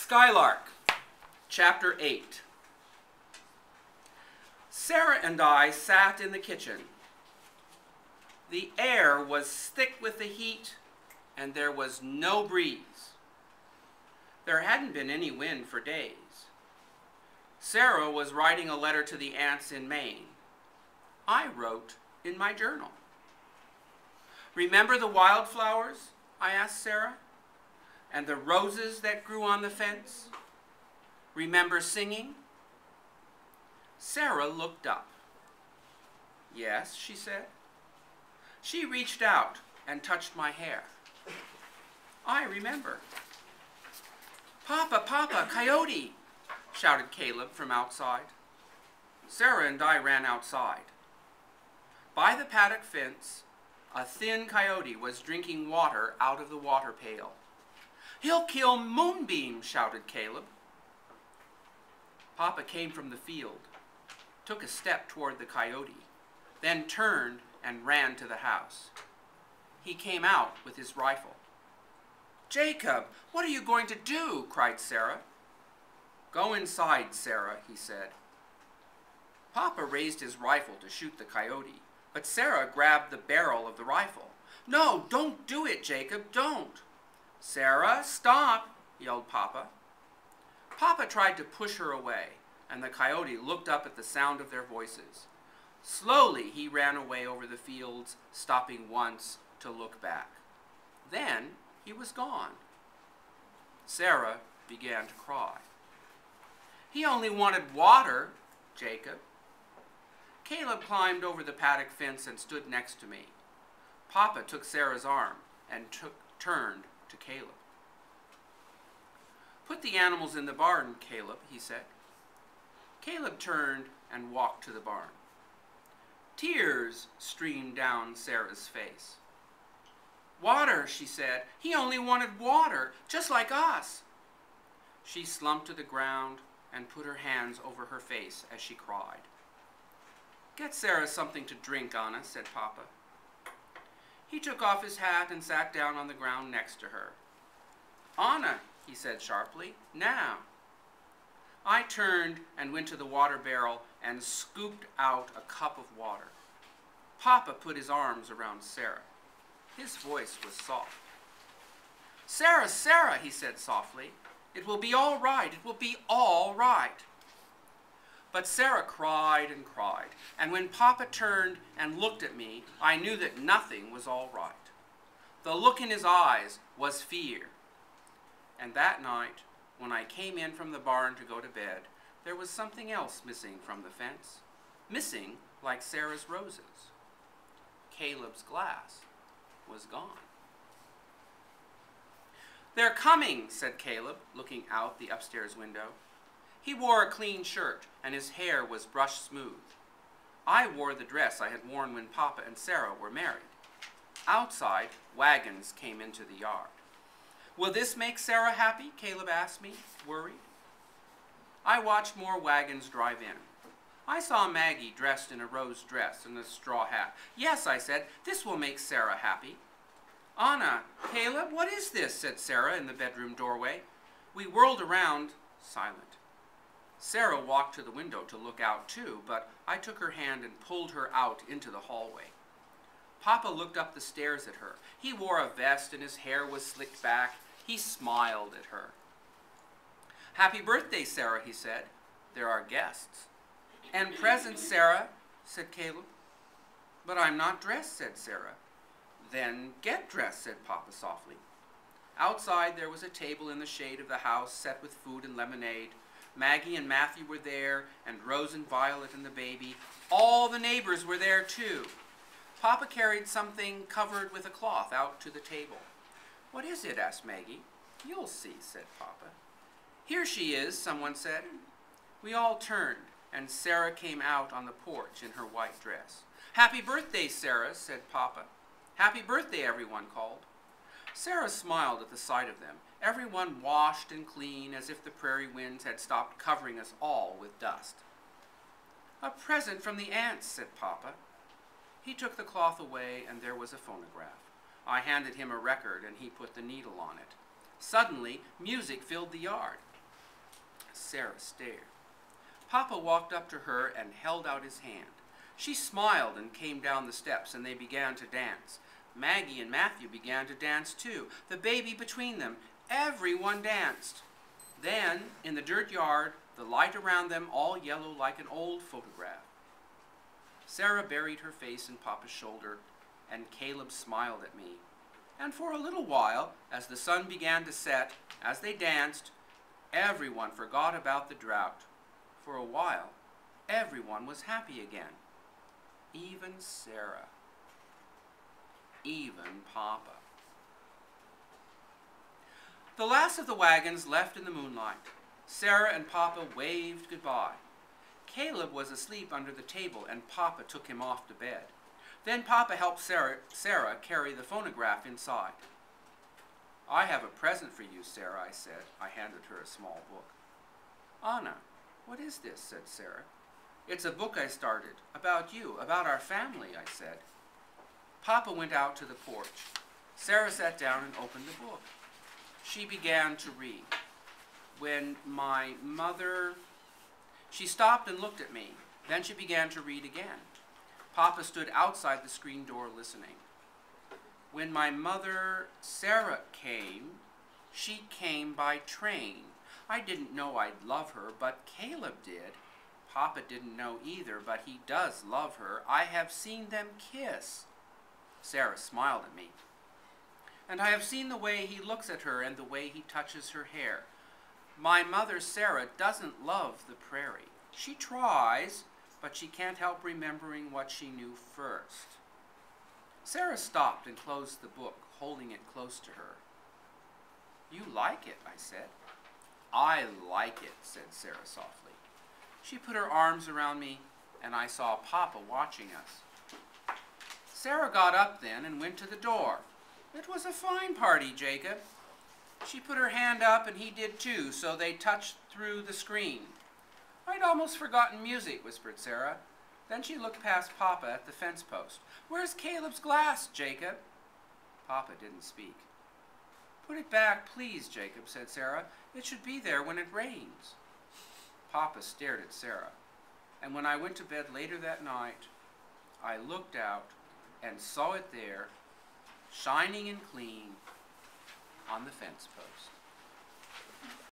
Skylark, Chapter 8. Sarah and I sat in the kitchen. The air was thick with the heat, and there was no breeze. There hadn't been any wind for days. Sarah was writing a letter to the aunts in Maine. I wrote in my journal. "Remember the wildflowers?" I asked Sarah. "And the roses that grew on the fence? Remember singing?" Sarah looked up. "Yes," she said. She reached out and touched my hair. "I remember." "Papa, Papa, coyote!" shouted Caleb from outside. Sarah and I ran outside. By the paddock fence, a thin coyote was drinking water out of the water pail. "He'll kill Moonbeam!" shouted Caleb. Papa came from the field, took a step toward the coyote, then turned and ran to the house. He came out with his rifle. "Jacob, what are you going to do?" cried Sarah. "Go inside, Sarah," he said. Papa raised his rifle to shoot the coyote, but Sarah grabbed the barrel of the rifle. "No, don't do it, Jacob, don't." "Sarah, stop!" yelled Papa. Papa tried to push her away, and the coyote looked up at the sound of their voices. Slowly he ran away over the fields, stopping once to look back. Then he was gone. Sarah began to cry. "He only wanted water, Jacob." Caleb climbed over the paddock fence and stood next to me. Papa took Sarah's arm and turned to Caleb. "Put the animals in the barn, Caleb," he said. Caleb turned and walked to the barn. Tears streamed down Sarah's face. "Water," she said. "He only wanted water, just like us." She slumped to the ground and put her hands over her face as she cried. "Get Sarah something to drink, Anna," said Papa. He took off his hat and sat down on the ground next to her. "Anna," he said sharply, "now." I turned and went to the water barrel and scooped out a cup of water. Papa put his arms around Sarah. His voice was soft. "Sarah, Sarah," he said softly, "it will be all right, it will be all right." But Sarah cried and cried, and when Papa turned and looked at me, I knew that nothing was all right. The look in his eyes was fear. And that night, when I came in from the barn to go to bed, there was something else missing from the fence, missing like Sarah's roses. Caleb's glass was gone. "They're coming," said Caleb, looking out the upstairs window. He wore a clean shirt, and his hair was brushed smooth. I wore the dress I had worn when Papa and Sarah were married. Outside, wagons came into the yard. "Will this make Sarah happy?" Caleb asked me, worried. I watched more wagons drive in. I saw Maggie dressed in a rose dress and a straw hat. "Yes," I said, "this will make Sarah happy." "Anna, Caleb, what is this?" said Sarah in the bedroom doorway. We whirled around, silent. Sarah walked to the window to look out too, but I took her hand and pulled her out into the hallway. Papa looked up the stairs at her. He wore a vest and his hair was slicked back. He smiled at her. "Happy birthday, Sarah," he said. "There are guests." "And presents, Sarah," said Caleb. "But I'm not dressed," said Sarah. "Then get dressed," said Papa softly. Outside there was a table in the shade of the house set with food and lemonade. Maggie and Matthew were there, and Rose and Violet and the baby. All the neighbors were there too. Papa carried something covered with a cloth out to the table. "What is it?" asked Maggie. "You'll see," said Papa. "Here she is," someone said. We all turned, and Sarah came out on the porch in her white dress. "Happy birthday, Sarah," said Papa. "Happy birthday," everyone called. Sarah smiled at the sight of them. Everyone washed and clean as if the prairie winds had stopped covering us all with dust. "A present from the aunts," said Papa. He took the cloth away, and there was a phonograph. I handed him a record, and he put the needle on it. Suddenly, music filled the yard. Sarah stared. Papa walked up to her and held out his hand. She smiled and came down the steps, and they began to dance. Maggie and Matthew began to dance too, the baby between them. Everyone danced. Then, in the dirt yard, the light around them all yellow like an old photograph. Sarah buried her face in Papa's shoulder, and Caleb smiled at me. And for a little while, as the sun began to set, as they danced, everyone forgot about the drought. For a while, everyone was happy again. Even Sarah. Even Papa. The last of the wagons left in the moonlight. Sarah and Papa waved goodbye. Caleb was asleep under the table, and Papa took him off to bed. Then Papa helped Sarah carry the phonograph inside. "I have a present for you, Sarah," I said. I handed her a small book. "Anna, what is this?" said Sarah. "It's a book I started, about you, about our family," I said. Papa went out to the porch. Sarah sat down and opened the book. She began to read. When my mother... She stopped and looked at me. Then she began to read again. Papa stood outside the screen door listening. When my mother, Sarah, came, she came by train. I didn't know I'd love her, but Caleb did. Papa didn't know either, but he does love her. I have seen them kiss. Sarah smiled at me. And I have seen the way he looks at her and the way he touches her hair. My mother, Sarah, doesn't love the prairie. She tries, but she can't help remembering what she knew first. Sarah stopped and closed the book, holding it close to her. "You like it," I said. "I like it," said Sarah softly. She put her arms around me, and I saw Papa watching us. Sarah got up then and went to the door. "It was a fine party, Jacob." She put her hand up, and he did too, so they touched through the screen. "I'd almost forgotten music," whispered Sarah. Then she looked past Papa at the fence post. "Where's Caleb's glass, Jacob?" Papa didn't speak. "Put it back, please, Jacob," said Sarah. "It should be there when it rains." Papa stared at Sarah, and when I went to bed later that night, I looked out and saw it there, shining and clean, on the fence post.